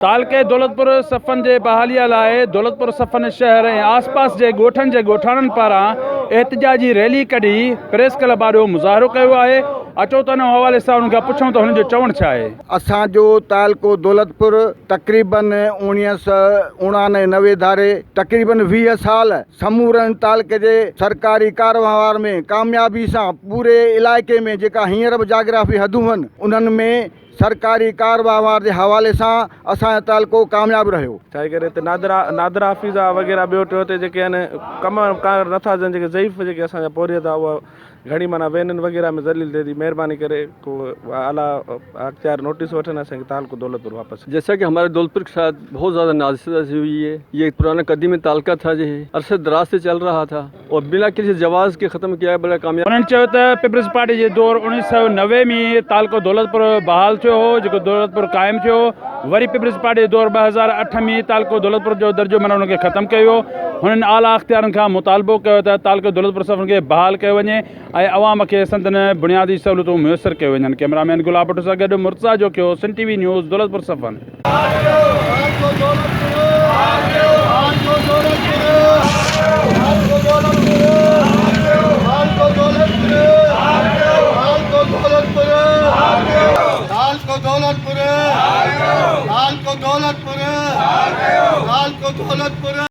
ताल के दौलतपुर सफ़न जे बहालीअ लाइ दौलतपुर सफ़न शहर ऐं आसपास जे ॻोठनि जे ॻोठाणनि पारां एहतिजाजी रैली कढी प्रेस क्लब आॾो मुज़ाहिरो कयो आहे। अचो त हिन हवाले सां उन्हनि खां पुछूं त हुननि जो चवणु छा आहे। असांजो तालको दौलतपुर तक़रीबन 1999 धारे तक़रीबन 20 साल समूरनि तालके जे सरकारी कारोबार में कामयाबी सां पूरे इलाइक़े में जेका हींअर बि जाग्राफी हदूं आहिनि उन्हनि में सरकारी कारोबार जे हवाले सां असांजो तालको कामयाब रहियो। छा करे त नादरा हाफ़िज़ा वग़ैरह ॿियो टियों ते जेके आहिनि कम कार नथा थियनि, जेके ज़ईफ़ जेके असांजा पोरियत आहे उहा घणी माना वैननि वग़ैरह में ज़लील थिए थी। महिरबानी करे को आला अख्तियार नोटिस वठन असेंगे तालको दौलतपुर वापस। जैसा कि हमारे दौलतपुर के साथ बहुत ज़्यादा नाज़िश हुई है। ये पुराना कदीमी तालका था जो अरसे दराज से चल रहा था और बिना किसी जवाज़ के ख़त्म किया बड़ा कामयाब। उन्हनि चयो त पीपल्स पार्टी जे दौर 1990 में तालको दौलतपुर बहाल थियो हो, जेको दौलतपुर क़ाइमु थियो। वरी पीपल्स पार्टी जे दौर 2008 में तालको दौलतपुर जो दर्जो माना उनखे ख़त्म कयो। हुननि आला अख्तियारनि खां मुतालबो कयो त तालको दौलतपुर सफ़न खे बहाल कयो वञे ऐं अवाम खे संदन बुनियादी सहूलियतूं मुयसरु कयो वञनि। कैमरामैन गुलाब भट्ट सां गॾु मुर्तज़ा जोकियो, सिंध टीवी न्यूज़, दौलतपुर सफ़न। दौलतपुर